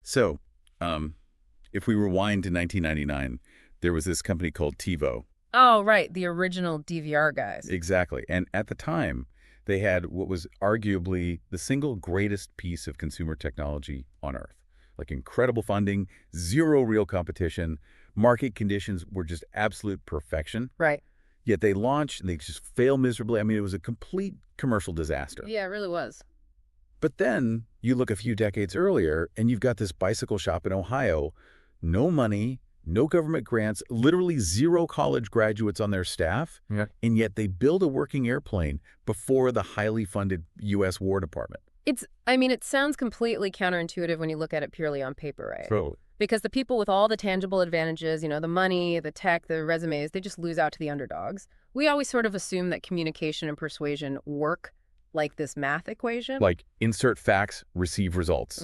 So, if we rewind to 1999, there was this company called TiVo. Oh, right, the original DVR guys. Exactly. And at the time, they had what was arguably the single greatest piece of consumer technology on Earth. Like incredible funding, zero real competition, market conditions were just absolute perfection. Right. Yet they launched and they just failed miserably. I mean, it was a complete commercial disaster. Yeah, it really was. But then you look a few decades earlier and you've got this bicycle shop in Ohio, no money, no government grants, literally zero college graduates on their staff, Yeah. and yet they build a working airplane before the highly funded U.S. War Department. It sounds completely counterintuitive when you look at it purely on paper, right? Totally. Because the people with all the tangible advantages, the money, the tech, the resumes, they just lose out to the underdogs. We always sort of assume that communication and persuasion work like this math equation. Like insert facts, receive results.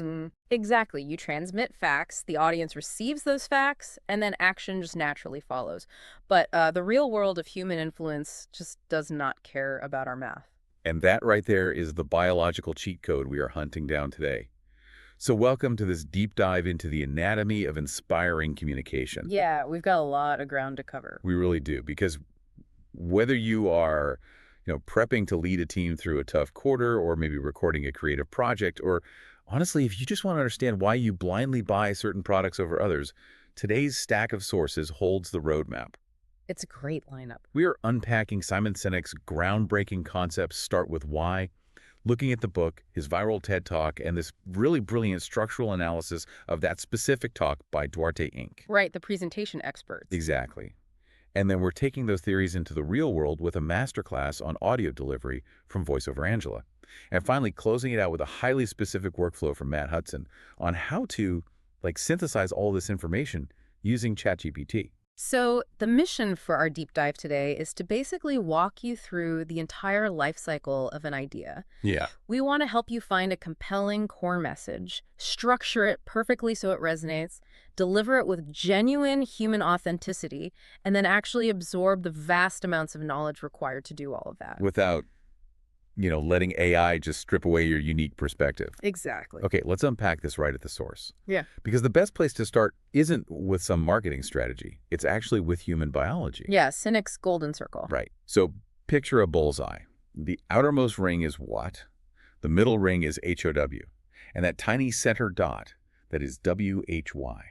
Exactly. You transmit facts, the audience receives those facts, and then action just naturally follows. But the real world of human influence just does not care about our math. And that right there is the biological cheat code we are hunting down today. So welcome to this deep dive into the anatomy of inspiring communication. Yeah, we've got a lot of ground to cover. We really do, because whether you are prepping to lead a team through a tough quarter or maybe recording a creative project, or honestly, if you just want to understand why you blindly buy certain products over others, today's stack of sources holds the roadmap. It's a great lineup. We are unpacking Simon Sinek's groundbreaking concepts, Start With Why, looking at the book, his viral TED Talk, and this really brilliant structural analysis of that specific talk by Duarte Inc. Right, the presentation experts. Exactly. And then we're taking those theories into the real world with a masterclass on audio delivery from VoiceOver Angela. And finally, closing it out with a highly specific workflow from Matt Hudson on how to synthesize all this information using ChatGPT. So the mission for our deep dive today is to basically walk you through the entire life cycle of an idea. Yeah. We want to help you find a compelling core message, structure it perfectly so it resonates, deliver it with genuine human authenticity, and then actually absorb the vast amounts of knowledge required to do all of that. Without, letting AI just strip away your unique perspective. Exactly. Okay, let's unpack this right at the source. Yeah. Because the best place to start isn't with some marketing strategy. It's actually with human biology. Yeah, Sinek's golden circle. Right. So picture a bullseye. The outermost ring is what? The middle ring is HOW. And that tiny center dot, that is WHY.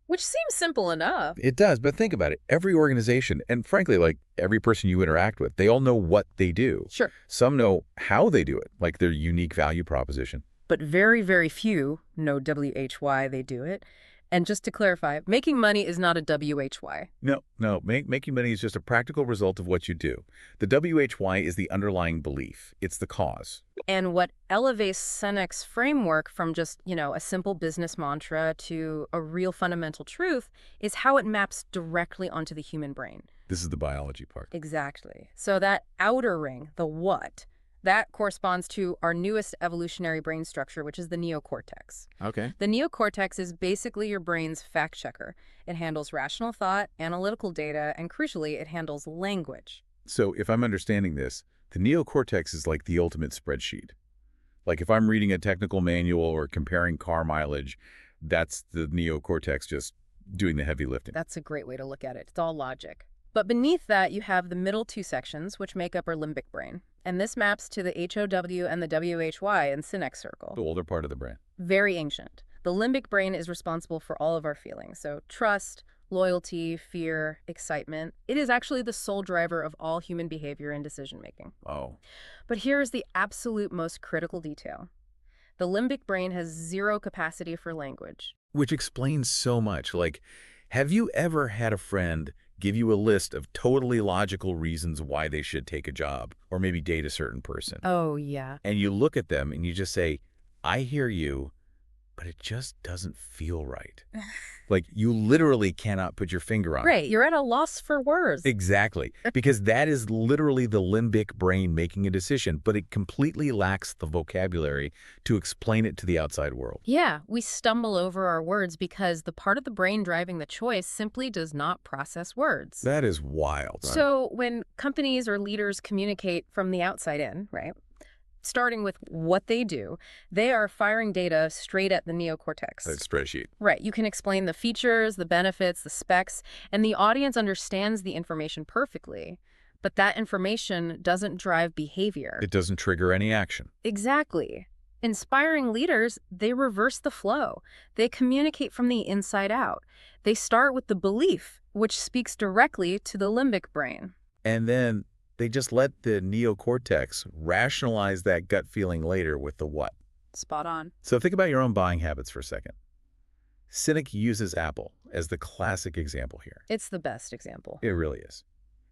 Which seems simple enough. It does, but think about it. Every organization, and frankly, every person you interact with, they all know what they do. Sure. Some know how they do it, like their unique value proposition. But very, very few know WHY they do it. And just to clarify, making money is not a WHY. No. Making money is just a practical result of what you do. The WHY is the underlying belief. It's the cause. And what elevates Sinek's framework from just, a simple business mantra to a real fundamental truth is how it maps directly onto the human brain. This is the biology part. Exactly. So that outer ring, the what, that corresponds to our newest evolutionary brain structure, which is the neocortex. Okay. The neocortex is basically your brain's fact checker. It handles rational thought, analytical data, and crucially, it handles language. So if I'm understanding this, the neocortex is like the ultimate spreadsheet. Like if I'm reading a technical manual or comparing car mileage, that's the neocortex just doing the heavy lifting. That's a great way to look at it. It's all logic. But beneath that, you have the middle two sections, which make up our limbic brain. And this maps to the HOW and the WHY in Sinek's circle. The older part of the brain. Very ancient. The limbic brain is responsible for all of our feelings. So trust, loyalty, fear, excitement. It is actually the sole driver of all human behavior and decision-making. Oh. But here is the absolute most critical detail. The limbic brain has zero capacity for language. Which explains so much. Have you ever had a friend give you a list of totally logical reasons why they should take a job or maybe date a certain person? Oh, yeah. And you look at them and you just say, I hear you, but it just doesn't feel right. You literally cannot put your finger on it. Right. You're at a loss for words. Exactly. Because that is literally the limbic brain making a decision, but it completely lacks the vocabulary to explain it to the outside world. Yeah, we stumble over our words because the part of the brain driving the choice simply does not process words. That is wild. So when companies or leaders communicate from the outside in, right, Starting with what they do, they are firing data straight at the neocortex. That spreadsheet. Right. You can explain the features, the benefits, the specs, and the audience understands the information perfectly. But that information doesn't drive behavior. It doesn't trigger any action. Exactly. Inspiring leaders, they reverse the flow. They communicate from the inside out. They start with the belief, which speaks directly to the limbic brain. And then they just let the neocortex rationalize that gut feeling later with the what. Spot on. So think about your own buying habits for a second. Cynic uses Apple as the classic example here. It's the best example. It really is.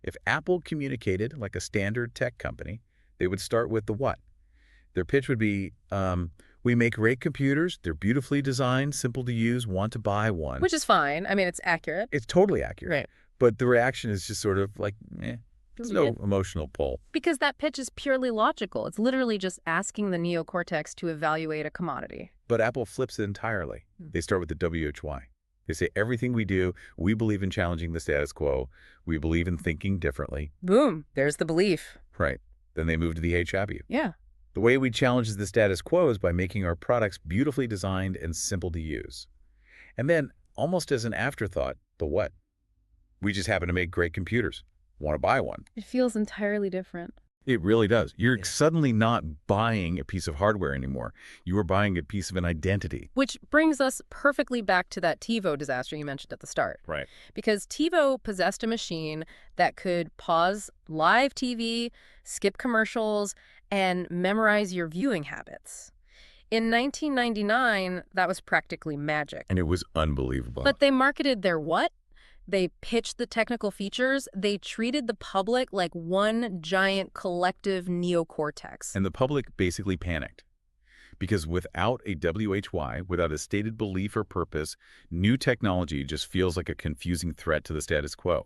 If Apple communicated like a standard tech company, they would start with the what. Their pitch would be, we make great computers, they're beautifully designed, simple to use, want to buy one. Which is fine. I mean, it's accurate. It's totally accurate. Right. But the reaction is just sort of like, there's no emotional pull. Because that pitch is purely logical. It's literally just asking the neocortex to evaluate a commodity. But Apple flips it entirely. They start with the WHY. They say everything we do, we believe in challenging the status quo. We believe in thinking differently. Boom. There's the belief. Right. Then they move to the HW. Yeah. The way we challenge the status quo is by making our products beautifully designed and simple to use. And then, almost as an afterthought, the what. We just happen to make great computers. Want to buy one. It feels entirely different. It really does. You're suddenly not buying a piece of hardware anymore. You are buying a piece of an identity. Which brings us perfectly back to that TiVo disaster you mentioned at the start. Right. Because TiVo possessed a machine that could pause live TV, skip commercials, and memorize your viewing habits. In 1999, that was practically magic. And it was unbelievable. But they marketed their what? They pitched the technical features. They treated the public like one giant collective neocortex. And the public basically panicked. Because without a WHY, without a stated belief or purpose, new technology just feels like a confusing threat to the status quo.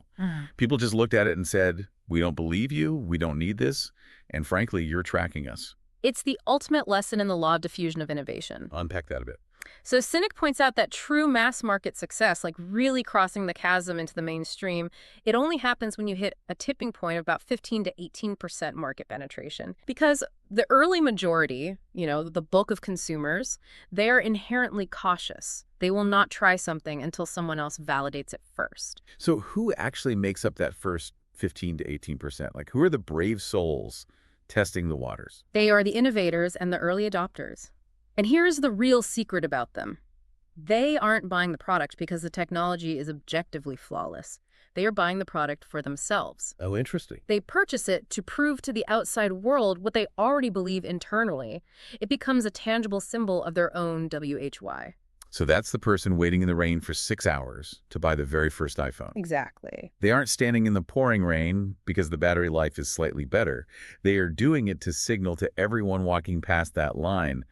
People just looked at it and said, we don't believe you, we don't need this, and frankly, you're tracking us. It's the ultimate lesson in the law of diffusion of innovation. Unpack that a bit. So Cynic points out that true mass market success, like really crossing the chasm into the mainstream, it only happens when you hit a tipping point of about 15 to 18% market penetration. Because the early majority, the bulk of consumers, they are inherently cautious. They will not try something until someone else validates it first. So who actually makes up that first 15 to 18%? Like, who are the brave souls testing the waters? They are the innovators and the early adopters. And here's the real secret about them. They aren't buying the product because the technology is objectively flawless. They are buying the product for themselves. Oh, interesting. They purchase it to prove to the outside world what they already believe internally. It becomes a tangible symbol of their own WHY. So that's the person waiting in the rain for 6 hours to buy the very first iPhone. Exactly. They aren't standing in the pouring rain because the battery life is slightly better. They are doing it to signal to everyone walking past that line,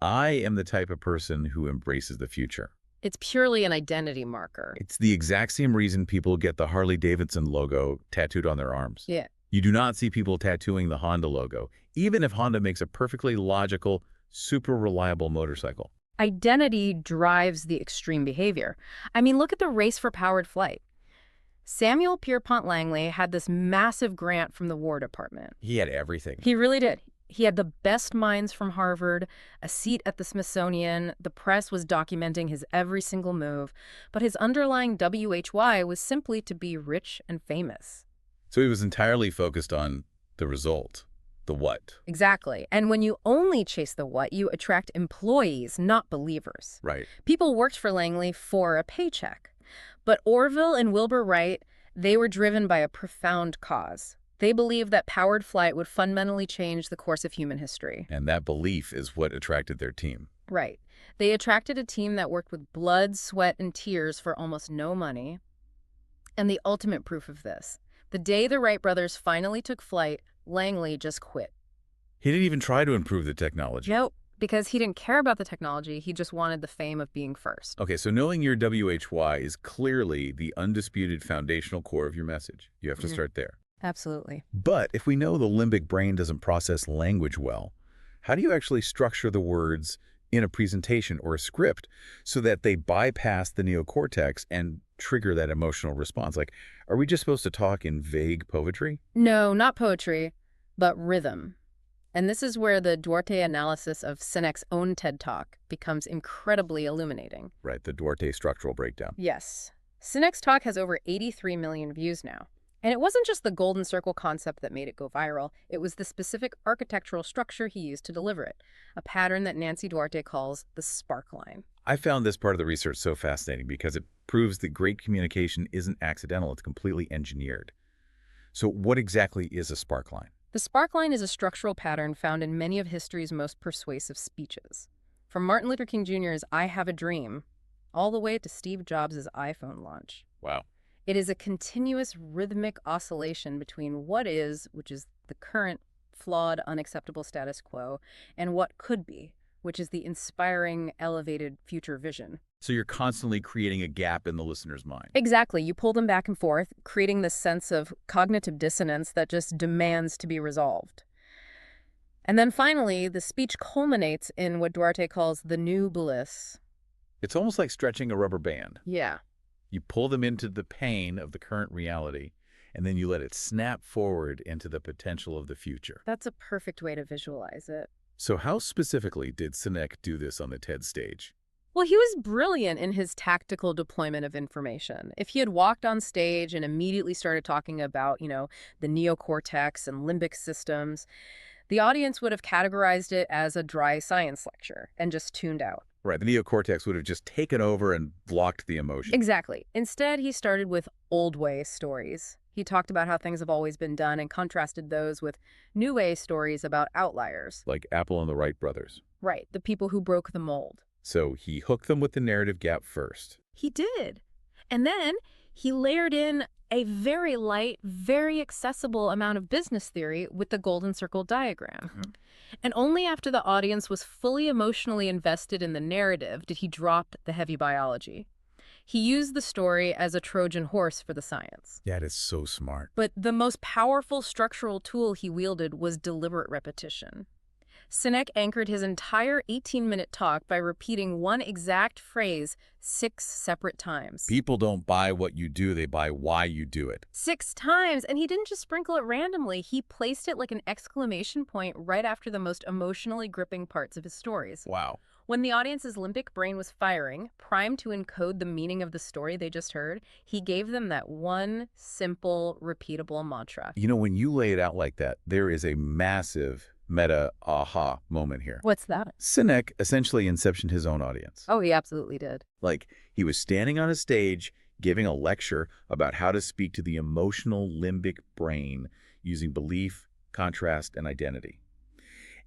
I am the type of person who embraces the future. It's purely an identity marker. It's the exact same reason people get the Harley-Davidson logo tattooed on their arms. Yeah. You do not see people tattooing the Honda logo, even if Honda makes a perfectly logical, super reliable motorcycle. Identity drives the extreme behavior. I mean, look at the race for powered flight. Samuel Pierpont Langley had this massive grant from the War Department. He had everything. He really did. He had the best minds from Harvard, a seat at the Smithsonian, the press was documenting his every single move, but his underlying WHY was simply to be rich and famous. So he was entirely focused on the result, the what. Exactly. And when you only chase the what, you attract employees, not believers. Right. People worked for Langley for a paycheck. But Orville and Wilbur Wright, they were driven by a profound cause. They believed that powered flight would fundamentally change the course of human history. And that belief is what attracted their team. Right. They attracted a team that worked with blood, sweat, and tears for almost no money. And the ultimate proof of this, the day the Wright brothers finally took flight, Langley just quit. He didn't even try to improve the technology. Nope, because he didn't care about the technology. He just wanted the fame of being first. Okay, so knowing your WHY is clearly the undisputed foundational core of your message. You have to start there. Absolutely. But if we know the limbic brain doesn't process language well, how do you actually structure the words in a presentation or a script so that they bypass the neocortex and trigger that emotional response? Like, are we just supposed to talk in vague poetry? No, not poetry, but rhythm. And this is where the Duarte analysis of Sinek's own TED Talk becomes incredibly illuminating. Right, the Duarte structural breakdown. Yes. Sinek's talk has over 83 million views now. And it wasn't just the golden circle concept that made it go viral. It was the specific architectural structure he used to deliver it, a pattern that Nancy Duarte calls the spark line. I found this part of the research so fascinating because it proves that great communication isn't accidental, it's completely engineered. So what exactly is a spark line? The spark line is a structural pattern found in many of history's most persuasive speeches. From Martin Luther King Jr.'s I Have a Dream, all the way to Steve Jobs' iPhone launch. Wow. It is a continuous rhythmic oscillation between what is, which is the current flawed, unacceptable status quo, and what could be, which is the inspiring, elevated future vision. So you're constantly creating a gap in the listener's mind. Exactly. You pull them back and forth, creating this sense of cognitive dissonance that just demands to be resolved. And then finally, the speech culminates in what Duarte calls the new bliss. It's almost like stretching a rubber band. Yeah. You pull them into the pain of the current reality, and then you let it snap forward into the potential of the future. That's a perfect way to visualize it. So how specifically did Sinek do this on the TED stage? Well, he was brilliant in his tactical deployment of information. If he had walked on stage and immediately started talking about, the neocortex and limbic systems, the audience would have categorized it as a dry science lecture and just tuned out. Right, the neocortex would have just taken over and blocked the emotion. Exactly. Instead, he started with old way stories. He talked about how things have always been done and contrasted those with new way stories about outliers. Like Apple and the Wright brothers. Right, the people who broke the mold. So he hooked them with the narrative gap first. He did. And then he layered in a very light, very accessible amount of business theory with the golden circle diagram. And only after the audience was fully emotionally invested in the narrative did he drop the heavy biology. He used the story as a Trojan horse for the science. That is so smart. But the most powerful structural tool he wielded was deliberate repetition. Sinek anchored his entire 18-minute talk by repeating one exact phrase 6 separate times. People don't buy what you do, they buy why you do it. 6 times, and he didn't just sprinkle it randomly. He placed it like an exclamation point right after the most emotionally gripping parts of his stories. Wow. When the audience's limbic brain was firing, primed to encode the meaning of the story they just heard, he gave them that one simple, repeatable mantra. When you lay it out like that, there is a massive meta aha moment here. What's that? Sinek essentially inceptioned his own audience. Oh, he absolutely did. Like, he was standing on a stage giving a lecture about how to speak to the emotional limbic brain using belief, contrast, and identity.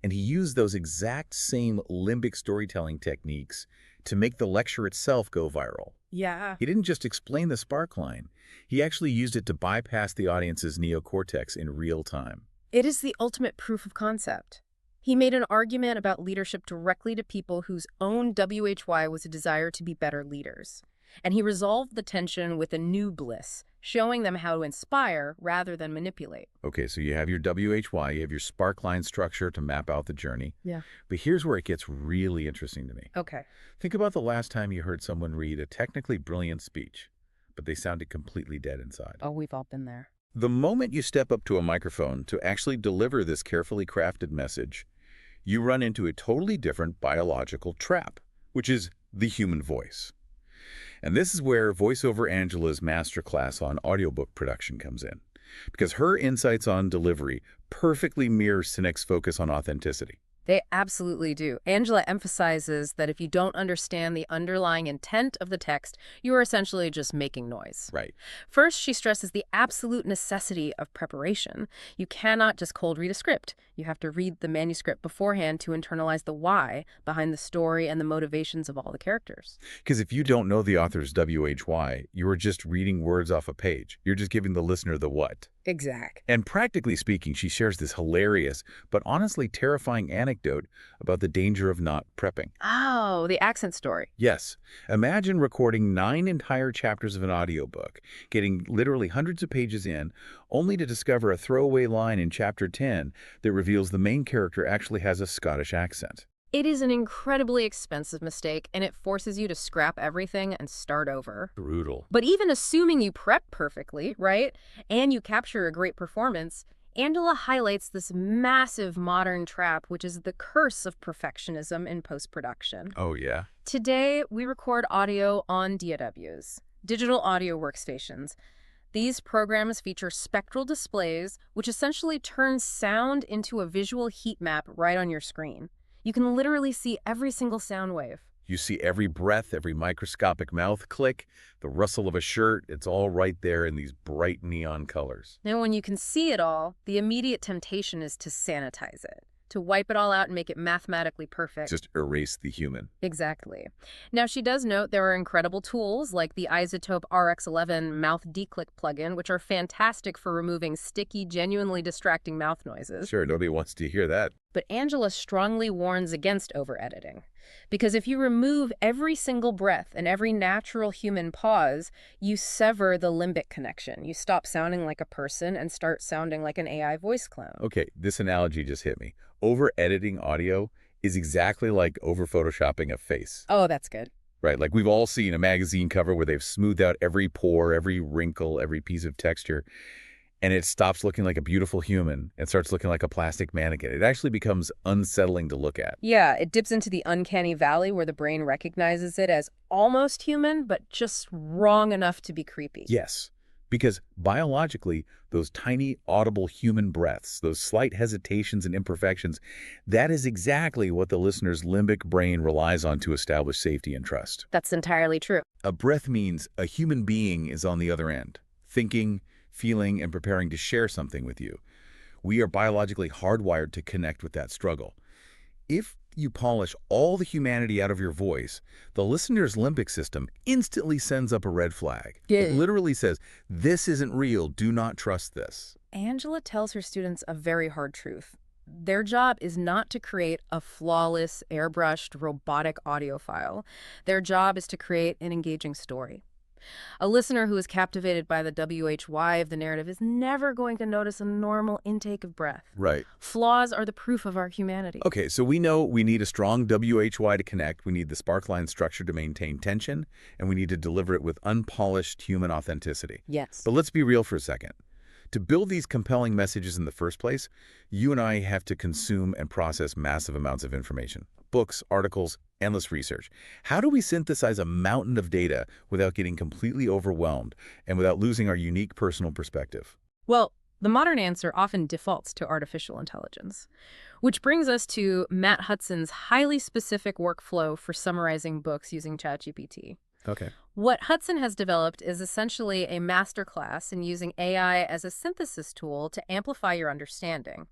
And he used those exact same limbic storytelling techniques to make the lecture itself go viral. Yeah. He didn't just explain the spark line. He actually used it to bypass the audience's neocortex in real time. It is the ultimate proof of concept. He made an argument about leadership directly to people whose own WHY was a desire to be better leaders. And he resolved the tension with a new bliss, showing them how to inspire rather than manipulate. Okay, so you have your WHY, you have your spark line structure to map out the journey. Yeah. But here's where it gets really interesting to me. Okay. Think about the last time you heard someone read a technically brilliant speech, but they sounded completely dead inside. Oh, we've all been there. The moment you step up to a microphone to actually deliver this carefully crafted message, you run into a totally different biological trap, which is the human voice. And this is where VoiceOver Angela's masterclass on audiobook production comes in, because her insights on delivery perfectly mirror Sinek's focus on authenticity. They absolutely do. Angela emphasizes that if you don't understand the underlying intent of the text, you are essentially just making noise. Right. First, she stresses the absolute necessity of preparation. You cannot just cold read a script. You have to read the manuscript beforehand to internalize the why behind the story and the motivations of all the characters. Because if you don't know the author's WHY, you are just reading words off a page. You're just giving the listener the what. Exact. And practically speaking, she shares this hilarious but honestly terrifying anecdote about the danger of not prepping. Oh, the accent story. Yes. Imagine recording 9 entire chapters of an audiobook, getting literally hundreds of pages in, only to discover a throwaway line in chapter 10 that reveals the main character actually has a Scottish accent. It is an incredibly expensive mistake, and it forces you to scrap everything and start over. Brutal. But even assuming you prep perfectly, right, and you capture a great performance, Angela highlights this massive modern trap, which is the curse of perfectionism in post-production. Oh, yeah? Today, we record audio on DAWs, digital audio workstations. These programs feature spectral displays, which essentially turn sound into a visual heat map right on your screen. You can literally see every single sound wave. You see every breath, every microscopic mouth click, the rustle of a shirt. It's all right there in these bright neon colors. And when you can see it all, the immediate temptation is to sanitize it, to wipe it all out and make it mathematically perfect. Just erase the human. Exactly. Now, she does note there are incredible tools like the Isotope RX11 mouth declick plugin, which are fantastic for removing sticky, genuinely distracting mouth noises. Sure, nobody wants to hear that. But Angela strongly warns against over-editing. Because if you remove every single breath and every natural human pause, you sever the limbic connection. You stop sounding like a person and start sounding like an AI voice clone. Okay, this analogy just hit me. Over-editing audio is exactly like over-photoshopping a face. Oh, that's good. Right, like we've all seen a magazine cover where they've smoothed out every pore, every wrinkle, every piece of texture, and it stops looking like a beautiful human and starts looking like a plastic mannequin. It actually becomes unsettling to look at. Yeah, it dips into the uncanny valley where the brain recognizes it as almost human, but just wrong enough to be creepy. Yes, because biologically, those tiny audible human breaths, those slight hesitations and imperfections, that is exactly what the listener's limbic brain relies on to establish safety and trust. That's entirely true. A breath means a human being is on the other end, thinking, feeling, and preparing to share something with you. We are biologically hardwired to connect with that struggle. If you polish all the humanity out of your voice, the listener's limbic system instantly sends up a red flag. It literally says, this isn't real, do not trust this. Angela tells her students a very hard truth. Their job is not to create a flawless, airbrushed, robotic audio file. Their job is to create an engaging story. A listener who is captivated by the WHY of the narrative is never going to notice a normal intake of breath. Right. Flaws are the proof of our humanity. Okay, so we know we need a strong WHY to connect, we need the sparkline structure to maintain tension, and we need to deliver it with unpolished human authenticity. Yes. But let's be real for a second. To build these compelling messages in the first place, you and I have to consume and process massive amounts of information. Books, articles, endless research. How do we synthesize a mountain of data without getting completely overwhelmed and without losing our unique personal perspective? Well, the modern answer often defaults to artificial intelligence, which brings us to Matt Hudson's highly specific workflow for summarizing books using ChatGPT. Okay. What Hudson has developed is essentially a masterclass in using AI as a synthesis tool to amplify your understanding,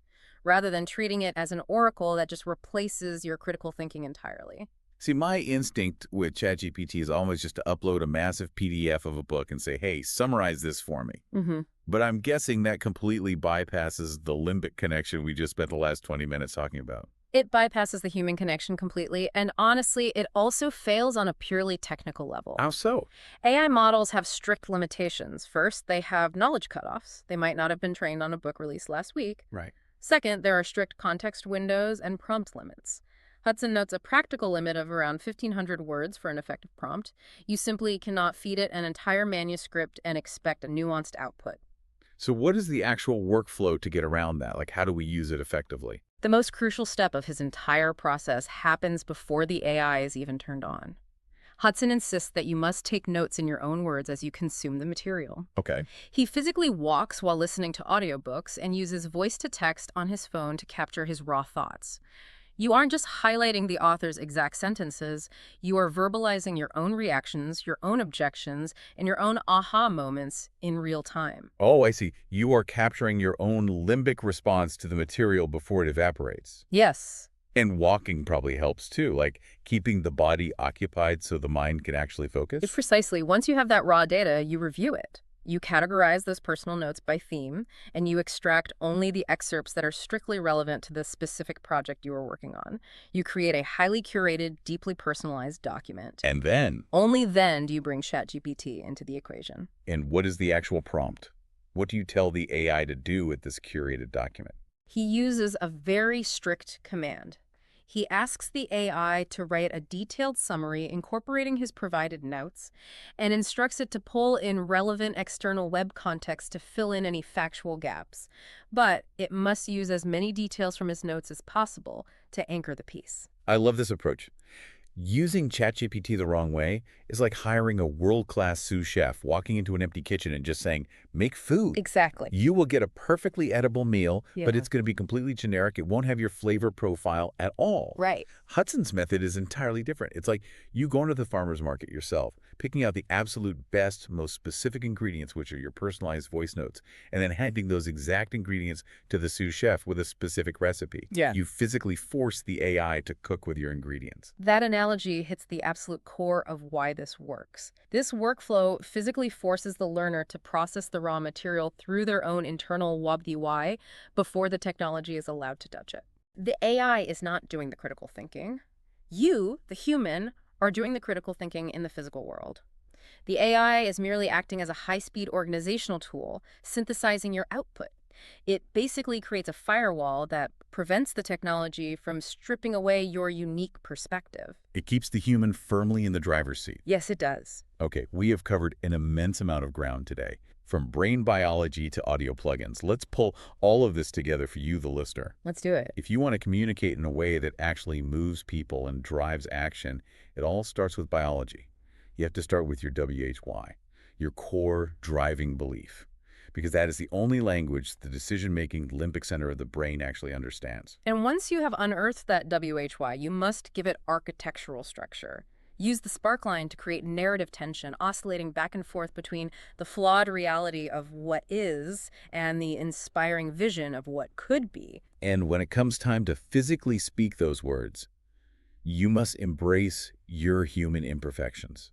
rather than treating it as an oracle that just replaces your critical thinking entirely. See, my instinct with ChatGPT is always just to upload a massive PDF of a book and say, hey, summarize this for me. But I'm guessing that completely bypasses the limbic connection we just spent the last 20 minutes talking about. It bypasses the human connection completely, and honestly, it also fails on a purely technical level. How so? AI models have strict limitations. First, they have knowledge cutoffs. They might not have been trained on a book released last week. Right. Second, there are strict context windows and prompt limits. Hudson notes a practical limit of around 1,500 words for an effective prompt. You simply cannot feed it an entire manuscript and expect a nuanced output. So what is the actual workflow to get around that? Like, how do we use it effectively? The most crucial step of his entire process happens before the AI is even turned on. Hudson insists that you must take notes in your own words as you consume the material. Okay. He physically walks while listening to audiobooks and uses voice-to-text on his phone to capture his raw thoughts. You aren't just highlighting the author's exact sentences, you are verbalizing your own reactions, your own objections, and your own aha moments in real time. Oh, I see. You are capturing your own limbic response to the material before it evaporates. Yes. And walking probably helps too, like keeping the body occupied so the mind can actually focus. Precisely. Once you have that raw data, you review it. You categorize those personal notes by theme, and you extract only the excerpts that are strictly relevant to the specific project you are working on. You create a highly curated, deeply personalized document. And then? Only then do you bring ChatGPT into the equation. And what is the actual prompt? What do you tell the AI to do with this curated document? He uses a very strict command. He asks the AI to write a detailed summary incorporating his provided notes and instructs it to pull in relevant external web context to fill in any factual gaps. But it must use as many details from his notes as possible to anchor the piece. I love this approach. Using ChatGPT the wrong way is like hiring a world-class sous chef, walking into an empty kitchen and just saying, make food. Exactly. You will get a perfectly edible meal, but Yeah. it's going to be completely generic. It won't have your flavor profile at all. Right. Hudson's method is entirely different. It's like you going to the farmer's market yourself, picking out the absolute best, most specific ingredients, which are your personalized voice notes, and then handing those exact ingredients to the sous chef with a specific recipe. Yeah. You physically force the AI to cook with your ingredients. That analogy hits the absolute core of why this works. This workflow physically forces the learner to process the raw material through their own internal WABDY before the technology is allowed to touch it. The AI is not doing the critical thinking. You, the human, are doing the critical thinking in the physical world. The AI is merely acting as a high-speed organizational tool, synthesizing your output. It basically creates a firewall that prevents the technology from stripping away your unique perspective. It keeps the human firmly in the driver's seat. Yes, it does. Okay, we have covered an immense amount of ground today, from brain biology to audio plugins. Let's pull all of this together for you, the listener. Let's do it. If you want to communicate in a way that actually moves people and drives action, it all starts with biology. You have to start with your WHY, your core driving belief, because that is the only language the decision-making limbic center of the brain actually understands. And once you have unearthed that WHY, you must give it architectural structure. Use the sparkline to create narrative tension, oscillating back and forth between the flawed reality of what is and the inspiring vision of what could be. And when it comes time to physically speak those words, you must embrace your human imperfections.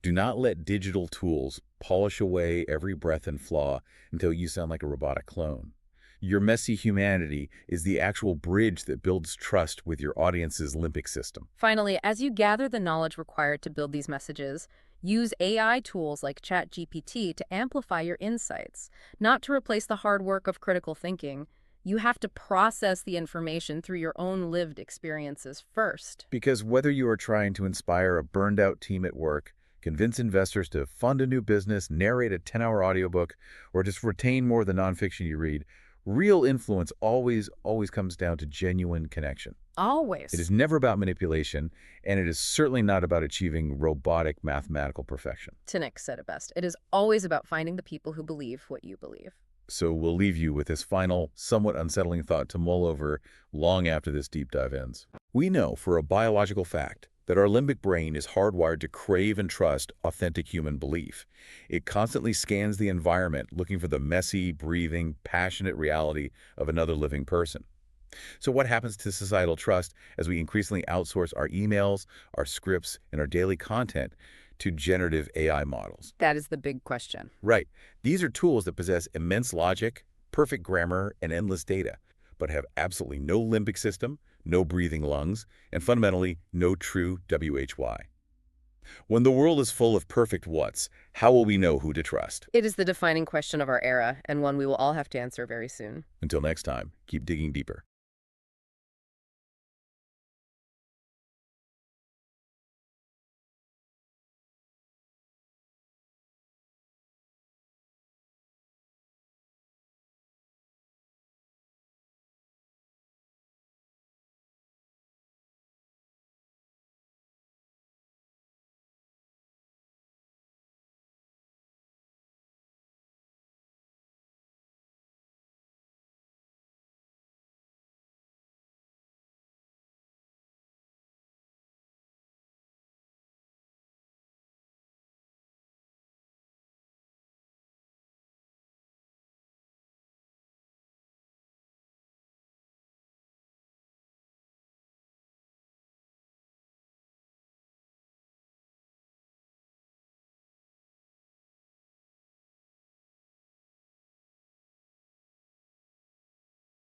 Do not let digital tools polish away every breath and flaw until you sound like a robotic clone. Your messy humanity is the actual bridge that builds trust with your audience's limbic system. Finally, as you gather the knowledge required to build these messages, use AI tools like ChatGPT to amplify your insights, not to replace the hard work of critical thinking. You have to process the information through your own lived experiences first. Because whether you are trying to inspire a burned-out team at work, convince investors to fund a new business, narrate a 10-hour audiobook, or just retain more of the nonfiction you read, real influence always comes down to genuine connection. Always. It is never about manipulation, and it is certainly not about achieving robotic mathematical perfection. Tinnick said it best. It is always about finding the people who believe what you believe. So we'll leave you with this final, somewhat unsettling thought to mull over long after this deep dive ends. We know for a biological fact that our limbic brain is hardwired to crave and trust authentic human belief. It constantly scans the environment looking for the messy, breathing, passionate reality of another living person. So what happens to societal trust as we increasingly outsource our emails, our scripts, and our daily content to generative AI models? That is the big question. Right. These are tools that possess immense logic, perfect grammar, and endless data, but have absolutely no limbic system, no breathing lungs, and fundamentally, no true WHY. When the world is full of perfect whats, how will we know who to trust? It is the defining question of our era, and one we will all have to answer very soon. Until next time, keep digging deeper.